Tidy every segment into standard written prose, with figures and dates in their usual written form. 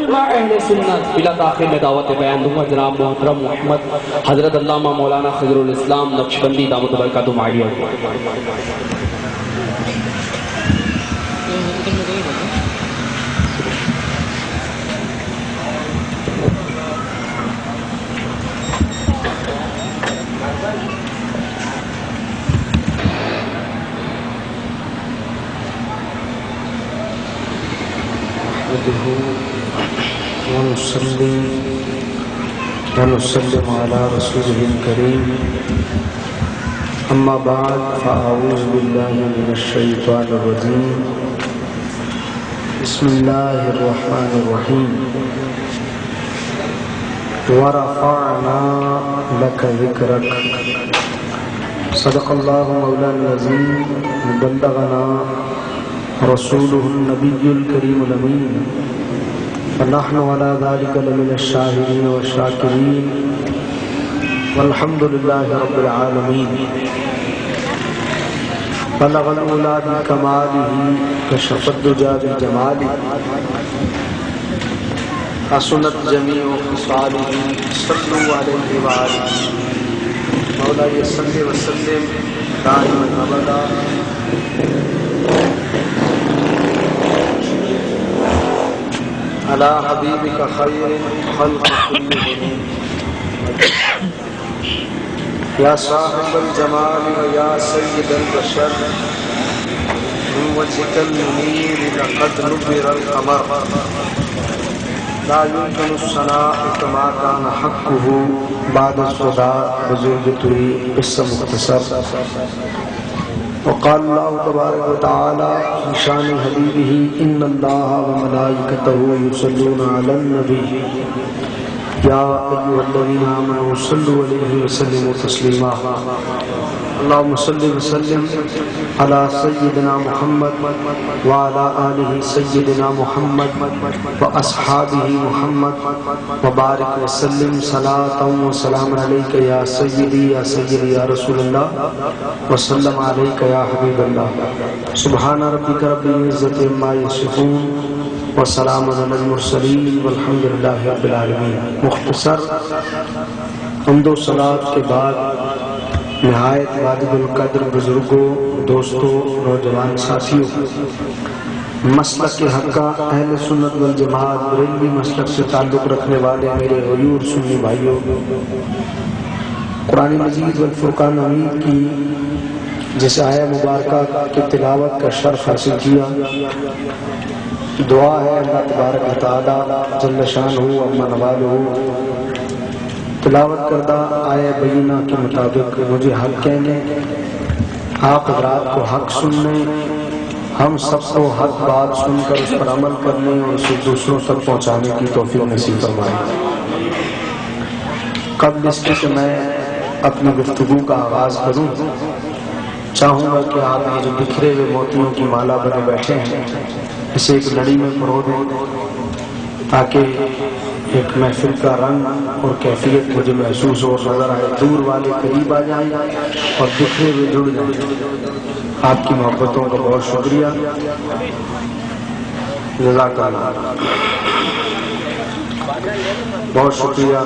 علماء اہل سنت بلا تاخیر میں دعوت بیان دوں گا جناب محترم محمد حضرت علامہ مولانا خضر الاسلام نقشبندی دامت برکاتہم عالیہ. ونسلم على رسوله الكريم أما بعد فأعوذ بالله من الشيطان الرجيم بسم الله الرحمن الرحيم ورفعنا لك ذكرك صدق الله مولانا العظيم وبلغنا رسوله النبي الكريم الأمين ونحن على ذلك لمن الشاهدين والشاكرين والحمد لله رب العالمين. بلغ الأولى بكماله كشف الدجى بالجمال حسنت جميع خصاله صلوا عليه وآله مولاي صل وسلم دائما أبدا على حبيبك خير خلق كلهم يا صاحب الجمال ويا سيد البشر من وجهك المنير لقد نبر القمر لا يمكن الثناء كما كان حقه بعد الصداع بزوجته قصة مختصر. وقال الله تبارك وتعالى في شان حبيبه إن الله وملائكته يصلون على النبي يا أيها الذين آمنوا صلوا عليه وسلموا تسليما. اللهم صل وسلم على سيدنا محمد وعلى آله سيدنا محمد وأصحابه محمد وبارك وسلم صلاة وسلام عليك يا سيدي يا سيدي يا رسول الله وسلم عليك يا حبيب الله. سبحان ربك رب العزة عما يصفون وسلام على المرسلين والحمد لله رب العالمين. مختصر حمد و صلاۃ کے بعد نہایت واجب القدر بزرگوں، دوستوں، نوجوان ساتھیوں، مسلک کے حقہ اہل سنت والجماعت بریلوی مسلک سے تعلق رکھنے والے میرے غیور سنی بھائیوں، قرآن مجید والفرقان حمید کی جس آیہ مبارکہ کی تلاوت کا شرف حاصل کیا، دعا ہے اللہ تبارک و تعالی جل شانہ عما نوالہ تلاوت کردہ آیہ بینہ کے مطابق مجھے حق کہنے، آپ حضرات کو حق سننے، ہم سب کو حق بات سن کر اس پر عمل کرنے اور اسے دوسروں تک پہنچانے کی توفیق نصیب فرمائے. قبل اس کے کہ میں اپنی گفتگو کا آغاز کروں، چاہوں گا کہ آپ یہ جو بکھرے ہوئے موتیوں کی مالا بنے بیٹھے ہیں اسے ایک لڑی میں پرو دیں تاکہ ایک محفل کا رنگ اور کیفیت مجھے محسوس ہو، نظر آئے، دور والے قریب آ جائیں اور بکھرے ہوئے جڑ جائیں. آپ کی محبتوں کا بہت شکریہ، جزاک اللہ، بہت شکریہ.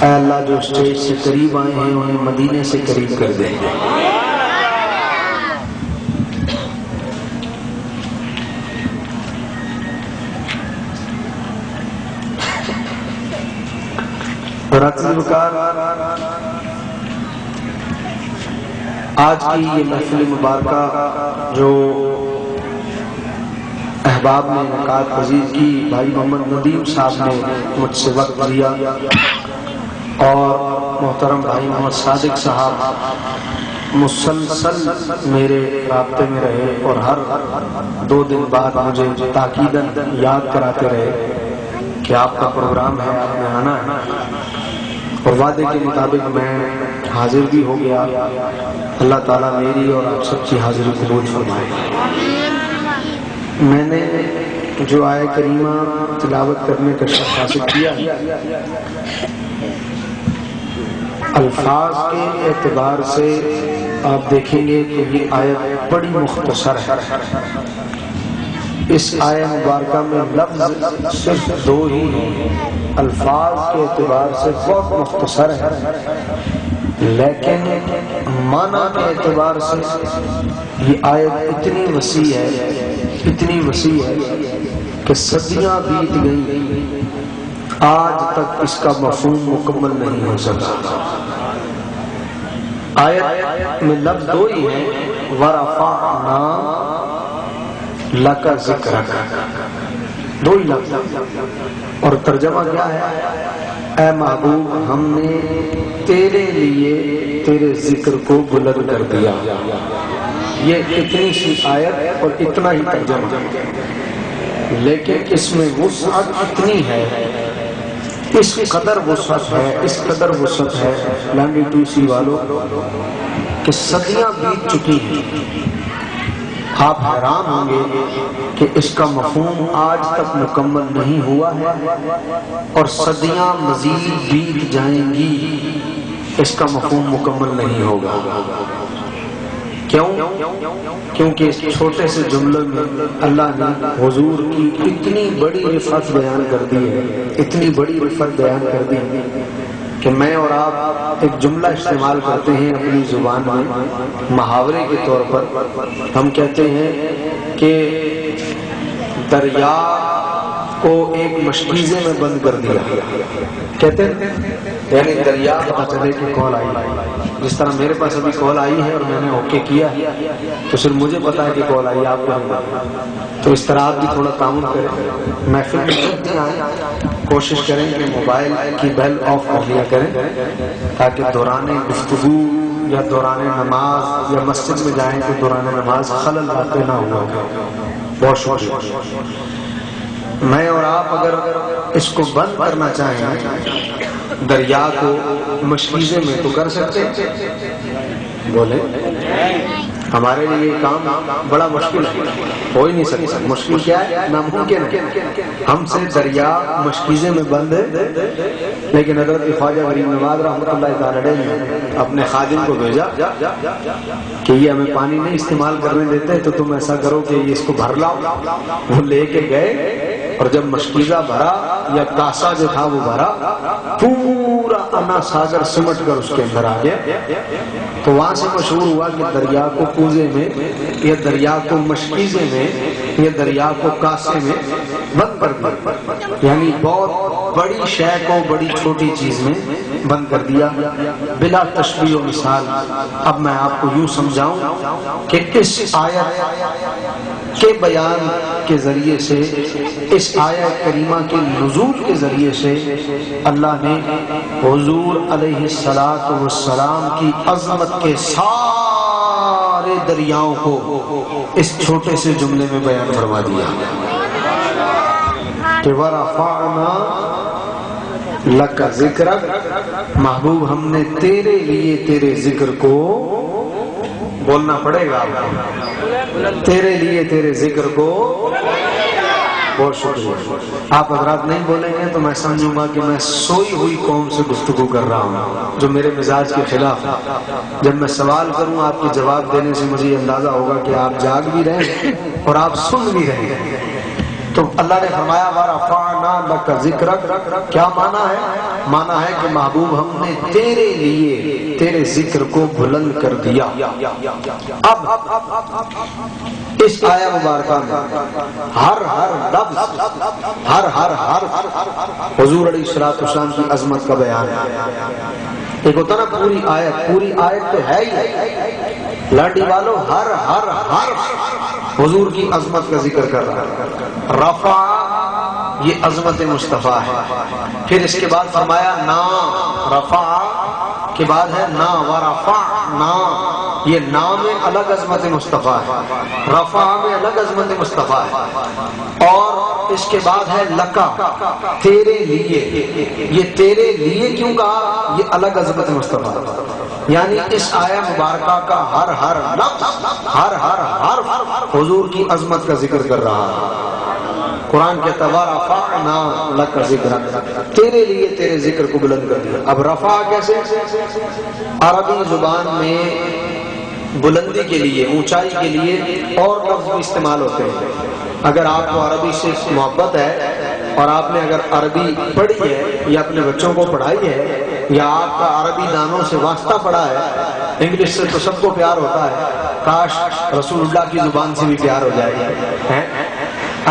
اے اللہ جو اسٹیج سے قریب آئے ہیں انہیں مدینے سے قریب کر دیں. آج کی یہ محفل مبارکہ جو احباب نے انعقاد پذیر کی، بھائی محمد ندیم صاحب نے مجھ سے وقت لیا اور محترم بھائی محمد صادق صاحب مسلسل میرے رابطے میں رہے اور ہر 2 دن بعد مجھے تاکیداً یاد کراتے رہے کہ آپ کا پروگرام ہے، آپ نے آنا ہے، اور وعدے کے مطابق میں حاضر بھی ہو گیا. اللہ تعالیٰ میری اور آپ سب کی حاضری قبول فرمائے. میں نے جو آیہ کریمہ تلاوت کرنے کا شرف حاصل کیا، الفاظ کے اعتبار سے آپ دیکھیں گے کہ یہ آیت بڑی مختصر ہے، اس آیہ مبارکہ میں لفظ صرف دو ہی ہیں، الفاظ کے اعتبار سے بہت مختصر ہے، لیکن معنی کے اعتبار سے یہ آیت اتنی وسیع ہے، اتنی وسیع ہے کہ صدیاں بیت گئیں، آج تک اس کا مفہوم مکمل نہیں ہو سکا۔ آیت میں لفظ دو ہی ہیں، وَرَفَعْنَا لَكَ ذِكْرَكَ، دو ہی لفظ، اور ترجمہ کیا ہے؟ اے محبوب ہم نے تیرے لیے تیرے ذکر کو بلند کر دیا۔ یہ اتنی سی آیت اور اتنا ہی ترجمہ، لیکن اس میں وسعت اتنی ہے، اس قدر وسعت ہے، اس قدر وسعت ہے لانڈی ٹو سی والوں کہ صدیاں بیت چکی ہیں۔ آپ حیران ہوں گے کہ اس کا مفہوم آج تک مکمل نہیں ہوا ہے، اور صدیاں مزید بیت جائیں گی، اس کا مفہوم مکمل نہیں ہوگا۔ کیوں؟ کیونکہ اس چھوٹے سے جملے میں اللہ نے حضور کی اتنی بڑی رفعت بیان کر دی ہے، اتنی بڑی رفعت بیان کر دی کہ میں اور آپ ایک جملہ استعمال کرتے ہیں اپنی زبان میں محاورے کے طور پر، ہم کہتے ہیں کہ دریا کو ایک مشکیزے میں بند کر دیا، کہتے ہیں یعنی دریا پتہ چلے کہ کال آئی، جس طرح میرے پاس ابھی کال آئی ہے اور میں نے اوکے کیا تو صرف مجھے پتا ہے کہ کال آئی، آپ کو نہیں، تو اس طرح آپ بھی تھوڑا تعاون کریں، محفل میں جب بھی آئیں کوشش کریں کہ موبائل کی بیل آف کر لیا کریں تاکہ دوران گفتگو یا دوران نماز یا مسجد میں جائیں تو دوران نماز خلل واقع نہ ہوا کرے۔ بہت شکریہ۔ میں اور آپ اگر اس کو بند کرنا چاہیں دریا کو مشکیزے میں تو کر سکتے، بولے ہمارے لیے یہ کام بڑا مشکل ہے، ہو ہی نہیں سکتا۔ مشکل کیا ہے؟ ناممکن ہے، ہم سے دریا مشکیزے میں بند ہے، لیکن حضرت خواجہ غریب نواز رحمۃ اللہ تعالی علیہ نے اپنے خادم کو بھیجا کہ یہ ہمیں پانی نہیں استعمال کرنے دیتے تو تم ایسا کرو کہ یہ اس کو بھر لاؤ۔ وہ لے کے گئے اور جب مشکیزہ بھرا یا کاسا جو تھا وہ بھرا، پورا انا ساگر سمٹ کر اس کے اندر آ گیا، تو وہاں سے مشہور ہوا کہ دریا کو کوزے میں یا دریا کو مشکیزے میں یا دریا کو کاسے میں بند کر دیا، یعنی بہت بڑی شے کو بڑی چھوٹی چیز میں بند کر دیا بلا تشبیہ و مثال۔ اب میں آپ کو یوں سمجھاؤں کہ اس آیت کے بیان کے ذریعے سے، اس آیت کریمہ کے نزول کے ذریعے سے اللہ نے حضور علیہ الصلوۃ والسلام کی عظمت کے سارے دریاؤں کو اس چھوٹے سے جملے میں بیان فرما دیا کہ وَرَفَعْنَا لَكَ ذِكْرَكَ، محبوب ہم نے تیرے لیے تیرے ذکر کو، بولنا پڑے گا آپ کو، تیرے لیے تیرے ذکر کو، بہت شکریہ۔ آپ حضرات نہیں بولیں گے تو میں سمجھوں گا کہ میں سوئی ہوئی قوم سے گفتگو کر رہا ہوں جو میرے مزاج کے خلاف ہے۔ جب میں سوال کروں آپ کے جواب دینے سے مجھے اندازہ ہوگا کہ آپ جاگ بھی رہے ہیں اور آپ سن بھی رہے ہیں۔ تو اللہ نے فرمایا وَرَفَعْنَا لَكَ ذِكْرَكَ، کیا معنی ہے؟ معنی ہے کہ محبوب ہم نے تیرے لیے تیرے ذکر کو بلند کر دیا۔ اب اس آیہ مبارکہ میں ہر لفظ، ہر حرف حضور علیہ الصلوۃ والسلام کی عظمت کا بیان ہے۔ ایک ہوتا نا پوری آیت تو ہے ہی، لاڈی والو ہر حرف حضور کی عظمت کا ذکر کر رہا ہے۔ رفع یہ عظمت مصطفیٰ ہے، پھر اس کے بعد فرمایا نا، رفع کے بعد ہے نا، ورفعنا، یہ نام میں الگ عظمت مصطفیٰ ہے، رفع میں الگ عظمت مصطفیٰ ہے، اور اس کے بعد ہے لکا، تیرے لیے، یہ تیرے لیے کیوں کہا؟ یہ الگ عظمت مصطفیٰ ہے، یعنی اس آیہ مبارکہ کا ہر لفظ، ہر حرف حضور کی عظمت کا ذکر کر رہا ہے۔ قرآن کہتا ہے وَرَفَعْنَا لَكَ ذِكْرَكَ، تیرے لیے تیرے ذکر کو بلند کر دیا۔ اب رفع کیسے؟ عربی زبان میں بلندی کے لیے، اونچائی کے لیے اور لفظ بھی استعمال ہوتے ہیں۔ اگر آپ کو عربی سے محبت ہے اور آپ نے اگر عربی پڑھی ہے یا اپنے بچوں کو پڑھائی ہے یا آپ کا عربی دانوں سے واسطہ پڑا ہے، انگلش سے تو سب کو پیار ہوتا ہے، کاش رسول اللہ کی زبان سے بھی پیار ہو جائے،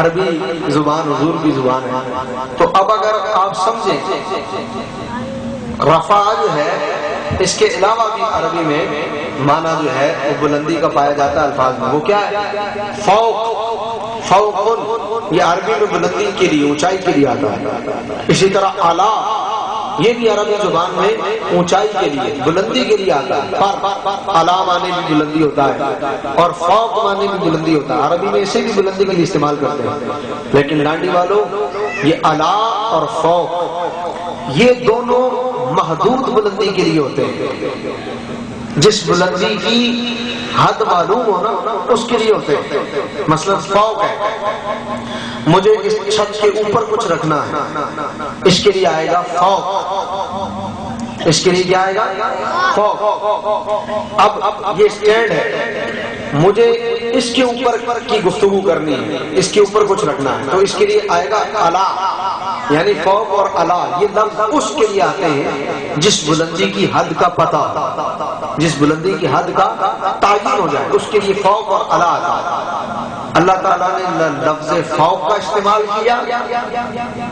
عربی زبان حضور کی زبان ہے۔ تو اب اگر آپ سمجھیں رفع جو ہے اس کے علاوہ بھی عربی میں معنی جو ہے وہ بلندی کا پایا جاتا ہے الفاظ میں، وہ کیا ہے؟ فوق، فوق یہ عربی میں بلندی کے لیے، اونچائی کے لیے آتا ہے۔ اسی طرح اعلیٰ یہ بھی عربی زبان میں اونچائی کے لیے، بلندی کے لیے آتا ہے، پر اعلیٰ معنی بھی بلندی ہوتا ہے اور فوق معنی بھی بلندی ہوتا ہے۔ عربی میں اسے بھی بلندی کے لیے استعمال کرتے ہیں، لیکن لانڈی والوں یہ اعلیٰ اور فوق یہ دونوں محدود بلندی کے لیے ہوتے ہیں، جس بلندی کی حد معلوم ہونا اس کے لیے ہوتے ہیں۔ مثلا فوق ہے، مجھے اس چھت کے اوپر کچھ رکھنا ہے، اس کے لیے آئے گا فوق، اس کے لیے کیا آئے گا؟ فوق۔ اب یہ اسٹینڈ ہے، مجھے اس کے اوپر کی گفتگو کرنی ہے، اس کے اوپر کچھ رکھنا ہے، تو اس کے لیے آئے گا اعلیٰ، یعنی فوق اور اعلیٰ یہ لفظ اس کے لیے آتے ہیں جس بلندی کی حد کا پتہ، جس بلندی کی حد کا تعین ہو جائے، اس کے لیے فوق اور اعلیٰ آتا ہے۔ اللہ تعالیٰ نے نہ لفظ فوق کا استعمال کیا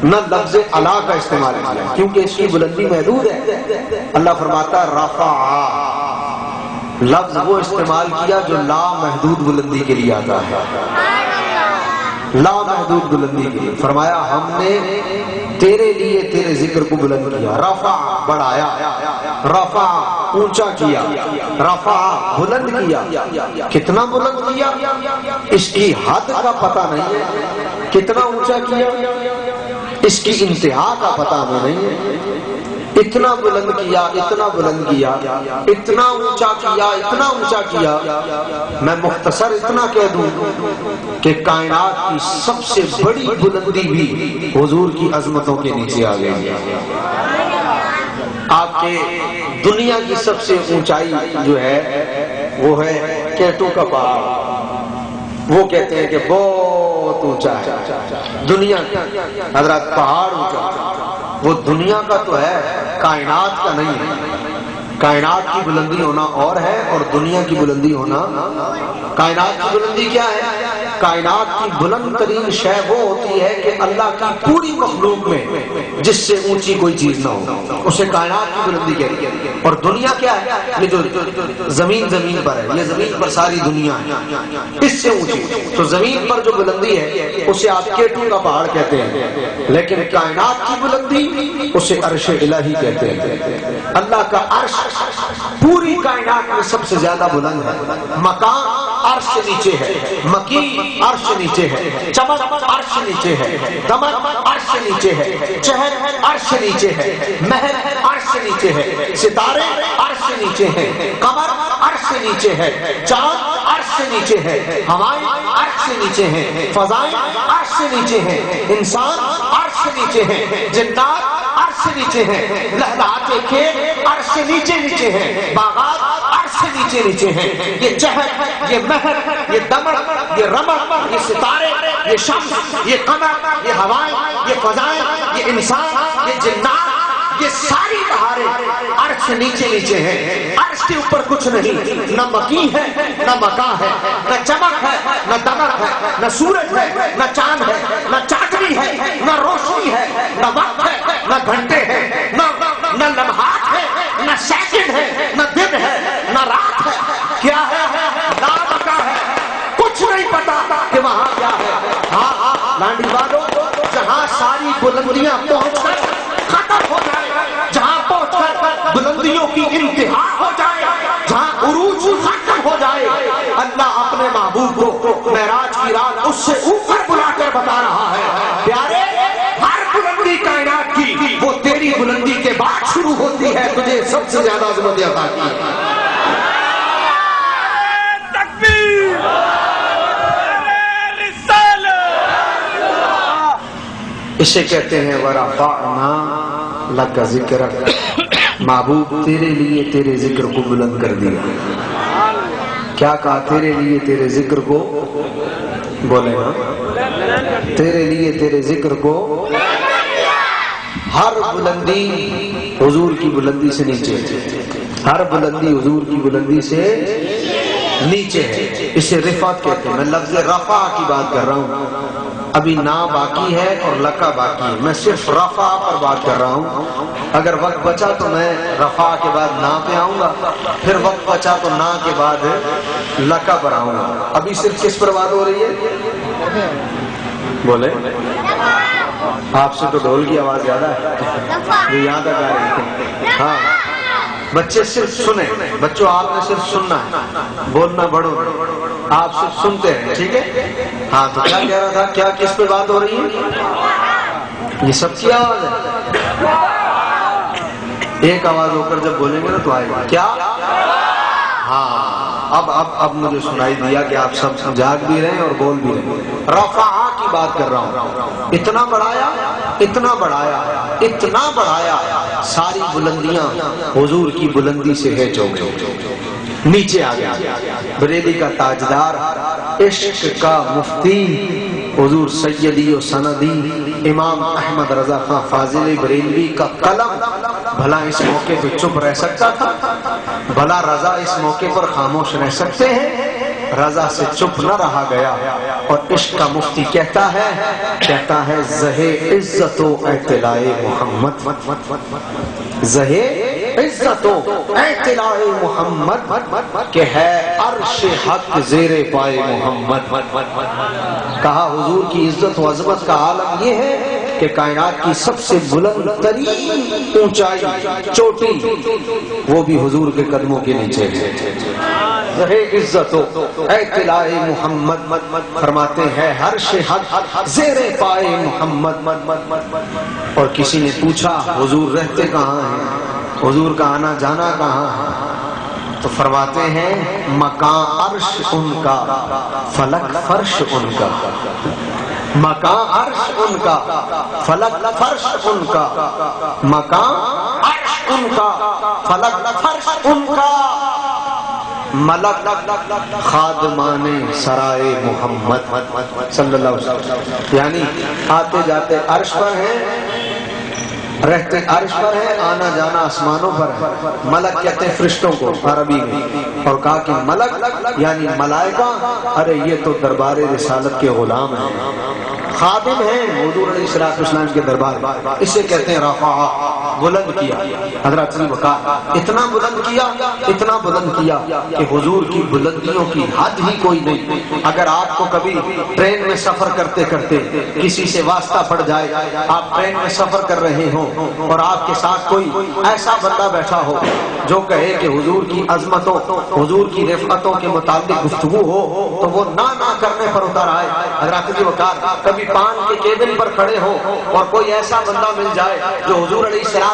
نہ لفظ اعلیٰ کا استعمال کیا، کیونکہ اس کی بلندی محدود ہے۔ اللہ فرماتا ہے رفع، لفظ وہ استعمال کیا جو لامحدود بلندی کے لیے آتا ہے، لامحدود بلندی کے لیے۔ فرمایا ہم نے تیرے لیے تیرے ذکر کو بلند کیا، رفع بڑھایا، رفع اونچا کیا، رفع بلند کیا۔ کتنا بلند کیا اس کی حد کا پتہ نہیں ہے، کتنا اونچا کیا اس کی انتہا کا پتہ ہمیں نہیں ہے۔ اتنا بلند کیا، اتنا بلند کیا، اتنا اونچا کیا، اتنا اونچا کیا، میں مختصر اتنا کہہ دوں کہ کائنات کی سب سے بڑی بلندی بھی حضور کی عظمتوں کے نیچے آ گئی۔ آپ کے دنیا کی سب سے اونچائی جو ہے وہ ہے کیٹو کا پہاڑ، وہ کہتے ہیں کہ بہت اونچا ہے دنیا کا، حضرات پہاڑ اونچا، وہ دنیا کا تو ہے، کائنات کا نہیں ہے۔ کائنات کی بلندی ہونا اور ہے اور دنیا کی بلندی ہونا، کائنات کی بلندی کیا ہے؟ کائنات کی بلند ترین شے وہ ہوتی ہے کہ اللہ کی پوری مخلوق میں جس سے اونچی کوئی چیز نہ ہو، اسے کائنات کی بلندی کہتے ہیں۔ اور دنیا کیا ہے؟ یہ جو زمین پر ہے، یہ زمین پر ساری دنیا ہے، اس سے اونچی۔ تو زمین پر جو بلندی ہے اسے آپ کیٹو کا پہاڑ کہتے ہیں، لیکن کائنات کی بلندی اسے عرش الہی کہتے ہیں۔ اللہ کا عرش پوری کائنات میں سب سے زیادہ بلند ہے، مقام عرش سے نیچے ہے، مکی عرش سے نیچے ہے، چمک عرش سے نیچے ہے، دمک عرش سے نیچے ہے، چہر عرش سے نیچے ہے، مہر عرش سے نیچے ہے، ستارے عرش سے نیچے ہیں، قمر عرش سے نیچے ہے، چاند عرش سے نیچے ہے، ہوائیں عرش سے نیچے ہیں، فضائیں عرش سے نیچے ہیں، انسان عرش سے نیچے ہیں، جنات عرش سے نیچے ہیں، لہلاتے کھیت عرش سے نیچے نیچے ہیں، باغات عرش سے نیچے نیچے ہیں۔ یہ چہر، یہ مہر، یہ دمک، یہ رمک، یہ ستارے، یہ شمس، یہ قمر، یہ ہوائیں، یہ فضائیں، یہ انسان، یہ جنات، یہ ساری بہاریں عرش سے نیچے نیچے ہیں۔ عرش کے اوپر کچھ نہیں، نہ مکی ہے نہ مکاں ہے، نہ چمک ہے نہ دمک ہے، نہ سورج ہے نہ چاند ہے، نہ چاندنی ہے نہ روشنی ہے، نہ وقت ہے نہ گھنٹے ہیں، نہ لمحات ہے نہ سیکنڈ ہے، نہ دن ہے نہ رات ہے۔ کیا ہے؟ لا مکا ہے، کچھ نہیں پتا کہ وہاں کیا ہے۔ ہاں لانڈی والوں، جہاں ساری بلندیاں پہنچ کر ختم ہو جائے، جہاں پہنچ کر بلندیوں کی انتہا ہو جائے، جہاں عروج ختم ہو جائے، اللہ اپنے محبوب کو معراج کی رات اس سے اوپر بلا کر بتا رہا ہے، پیارے ہر بلندی کائنات کی وہ تیری بلندی کے بعد شروع ہوتی ہے، تجھے سب سے زیادہ عظمت عطا کی ہے۔ اسے کہتے ہیں ورفعنا لک ذکرک، محبوب تیرے لیے تیرے ذکر کو بلند کر دیا۔ کیا کہا؟ تیرے لیے تیرے ذکر کو بولے نا، تیرے لیے تیرے ذکر کو ہر بلندی حضور کی بلندی سے نیچے ہے، ہر بلندی حضور کی بلندی سے نیچے ہے، اسے رفعت کہتے ہیں۔ میں لفظ رفع کی بات کر رہا ہوں، ابھی نا باقی ہے اور لکا باقی ہے، میں صرف رفع پر بات کر رہا ہوں۔ اگر وقت بچا تو میں رفع کے بعد نا پہ آؤں گا، پھر وقت بچا تو نا کے بعد لکا پر آؤں گا۔ ابھی صرف کس پر بات ہو رہی ہے؟ بولے آپ سے تو ڈھول کی آواز زیادہ ہے جو یہاں تک آ رہی ہے۔ ہاں بچے صرف سنیں، بچوں آپ نے صرف سننا ہے، بولنا بڑھو، آپ صرف سنتے ہیں، ٹھیک ہے؟ ہاں تو کیا کہہ رہا تھا؟ کیا کس پہ بات ہو رہی ہے؟ یہ سب کی آواز ہے، ایک آواز ہو کر جب بولیں گے نا تو آئے گا کیا؟ ہاں اب مجھے سنائی دیا کہ آپ سب جاگ بھی رہے ہیں اور بول بھی رہے ہیں۔ رفع کی بات کر رہا ہوں، اتنا بڑھایا، اتنا بڑھایا، اتنا بڑھایا، ساری بلندیاں حضور کی بلندی سے ہے جو نیچے آ گیا۔ بریلی کا تاجدار، عشق کا مفتی، حضور سیدی و سندی امام احمد رضا خان فاضل بریلوی کا قلم بھلا اس موقع پہ چپ رہ سکتا تھا؟ بھلا رضا اس موقع پر خاموش رہ سکتے ہیں؟ رضا سے چپ نہ رہا گیا، اور عشق کا مفتی کہتا ہے زہے عزت و اطلاع محمد، زہے عزت و اطلاع محمد کہ ہے عرش حق زیر پائے محمد۔ کہا حضور کی عزت و عظمت کا عالم یہ ہے کہ کائنات کی سب سے بلند ترین اونچائی، چوٹی، وہ بھی حضور کے قدموں کے نیچے ہے۔ عزت و اطلاع محمد فرماتے ہیں عرش حق زیر پائے محمد۔ اور کسی نے پوچھا حضور رہتے کہاں ہیں، حضور کا آنا جانا کہاں ہے؟ تو فرماتے ہیں مکان عرش ان کا، فلک فرش ان کا، مکان عرش ان کا، فلک فرش ان کا، مکان عرش ان کا، فلک فرش ان کا، ملک خادمان سرائے محمد صلی اللہ علیہ وسلم، یعنی آتے جاتے عرش پر ہیں، رہتے عرش پر ہے، آنا جانا آسمانوں پر ہے۔ ملک کہتے ہیں فرشتوں کو عربی میں، اور کہا کہ ملک یعنی ملائکہ، ارے یہ تو دربار رسالت کے غلام ہیں، خادم ہیں حضور علیہ السلام کے دربار، اسے کہتے ہیں رفع، بلند کیا۔ حضرت نے کہا اتنا بلند کیا، اتنا بلند کیا کہ حضور کی بلندیوں کی حد ہی کوئی نہیں۔ اگر آپ کو کبھی ٹرین میں سفر کرتے کرتے کسی سے واسطہ پڑ جائے، آپ ٹرین میں سفر کر رہے ہوں اور آپ کے ساتھ کوئی ایسا بندہ بیٹھا ہو جو کہے کہ حضور کی عظمتوں، حضور کی رفعتوں کے متعلق گفتگو ہو، تو وہ نہ کرنے پر اتر آئے۔ حضرت کی وقار کبھی پان کے کیبن پر کھڑے ہو اور کوئی ایسا بندہ مل جائے جو حضور علیہ السلام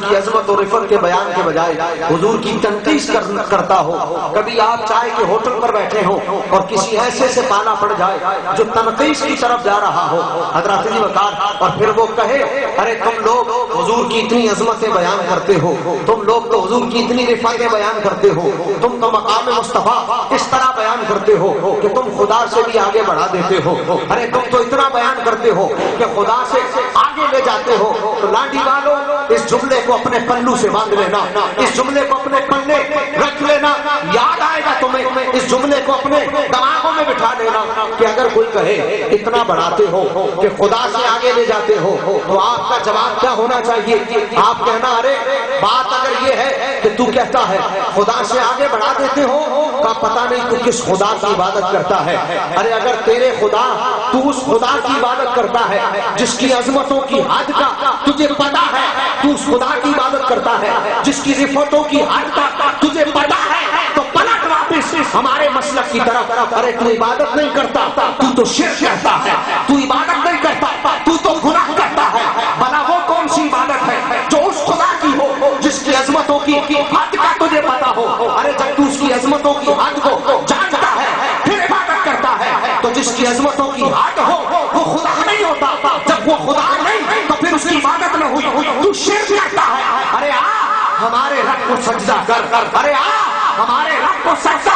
کی عظمت اور رفعت کے بیان کے بجائے حضور کی تنقید کرتا ہو۔ کبھی آپ چائے کے ہوٹل پر بیٹھے ہو اور کسی ایسے سے پالا پڑ جائے جو تنقید کی طرف جا رہا ہو، حضرت کی وقار، اور پھر وہ کہے ارے تم لوگ حضور کی اتنی عظمتیں بیان کرتے ہو، تم لوگ تو حضور کی اتنی رفعتیں بیان کرتے ہو، تم تو مقام مصطفیٰ اس طرح بیان کرتے ہو کہ تم خدا سے بھی آگے بڑھا دیتے ہو، ارے تم تو اتنا بیان کرتے ہو کہ خدا سے آگے لے جاتے ہو۔ تو لانڈی والو اس جملے کو اپنے پلو سے باندھ لینا، اس جملے کو اپنے پلے رکھ لینا، یاد آئے گا تمہیں، اس جملے کو اپنے دماغوں میں بٹھا لینا کہ اگر کوئی کہے اتنا بڑھاتے ہو کہ خدا سے آگے لے جاتے ہو، تو آپ کا جواب کیا ہونا چاہیے؟ آپ کہنا ارے بات اگر یہ ہے کہ تو کہتا ہے خدا سے آگے بڑھا دیتے ہو، کا پتہ نہیں تو کس خدا کی عبادت کرتا ہے۔ ارے اگر تیرے خدا، تو اس خدا کی عبادت کرتا ہے جس کی عظمتوں کی حد کا تجھے پتہ ہے، تو اس خدا کی عبادت کرتا ہے جس کی رفعتوں کی حد کا تجھے پتہ ہے، تو پلٹ واپس ہمارے مسلک کی طرف۔ ارے تو عبادت نہیں کرتا، تو شرک کرتا ہے، تو عبادت نہیں کرتا، تو گناہ کرتا ہے۔ بھلا وہ کون سی عبادت ہے جو اس خدا کی ہو جس کی عظمتوں کی حد کا تجھے پتہ ہو؟ ارے جب تو اس کی عظمتوں کی حد کو جانتا ہے پھر عبادت کرتا ہے، تو جس کی عظمتوں کی حد ہو وہ خدا نہیں ہوتا، جب وہ خدا نہیں تو پھر اس کی عبادت نہ ہوئی، تو شرک کرتا ہے۔ ارے آ ہمارے رب کو سجدہ کر، ارے آ ہمارے رب کو سجدہ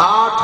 8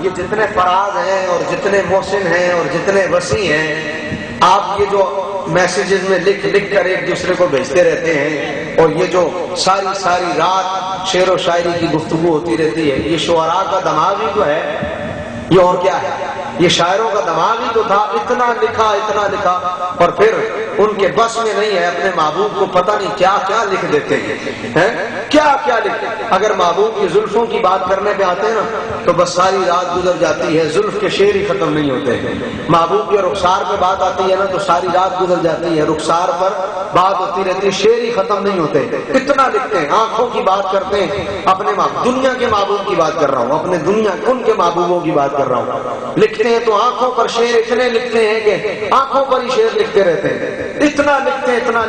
یہ جتنے فراز ہیں اور جتنے محسن ہیں اور جتنے وسیع ہیں، آپ یہ جو میسیجز میں لکھ لکھ کر ایک دوسرے کو بھیجتے رہتے ہیں، اور یہ جو ساری رات شعر و شاعری کی گفتگو ہوتی رہتی ہے، یہ شعراء کا دماغ ہی تو ہے، یہ اور کیا ہے؟ یہ شاعروں کا دماغ ہی تو تھا، اتنا لکھا، اور پھر ان کے بس میں نہیں ہے اپنے محبوب کو پتہ نہیں کیا کیا لکھ دیتے ہیں، کیا لکھتے ہیں۔ اگر محبوب کی زلفوں کی بات کرنے پہ آتے ہیں نا تو بس ساری رات گزر جاتی ہے، زلف کے شعر ہی ختم نہیں ہوتے۔ محبوب کے رخسار پہ بات آتی ہے نا تو ساری رات گزر جاتی ہے، رخسار پر بات ہوتی رہتی ہے، شعر ہی ختم نہیں ہوتے، اتنا لکھتے ہیں۔ آنکھوں کی بات کرتے ہیں، اپنے دنیا کے محبوب کی بات کر رہا ہوں، اپنے دنیا ان کے محبوبوں کی بات کر رہا ہوں، لکھتے ہیں تو آنکھوں پر شعر اتنے لکھتے ہیں کہ آنکھوں پر ہی شعر لکھتے رہتے ہیں، اتنا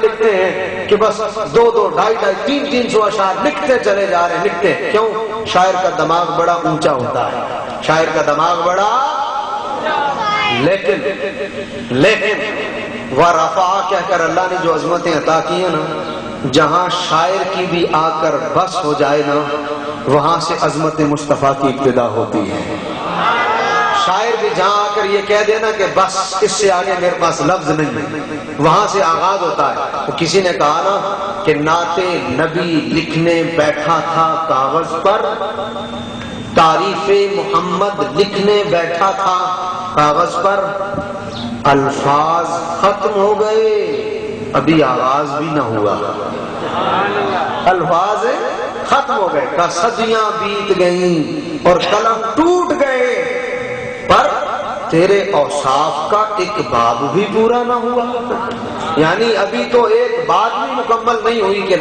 لکھتے ہیں کہ بس 200 250 300 اشعار لکھتے چلے جا رہے ہیں، لکھتے ہیں۔ کیوں؟ شاعر کا دماغ بڑا اونچا ہوتا ہے، شاعر کا دماغ بڑا، لیکن ورفع کہہ کر اللہ نے جو عظمتیں عطا کی ہیں نا، جہاں شاعر کی بھی آ کر بس ہو جائے نا، وہاں سے عظمت مصطفیٰ کی ابتدا ہوتی ہے۔ شاعر بھی جہاں آ کر یہ کہہ دینا کہ بس اس سے آگے میرے پاس لفظ نہیں ہے، وہاں سے آغاز ہوتا ہے۔ تو کسی نے کہا نا کہ نعت نبی لکھنے بیٹھا تھا کاغذ پر، تعریف محمد لکھنے بیٹھا تھا کاغذ پر، الفاظ ختم ہو گئے ابھی آغاز بھی نہ ہوا، الفاظ ختم ہو گئے، کا صدیاں بیت گئیں اور قلم ٹوٹ گئے، پر تیرے اوصاف کا ایک باب بھی پورا نہ ہوا، یعنی ابھی تو ایک بات بھی مکمل نہیں ہوئی کہ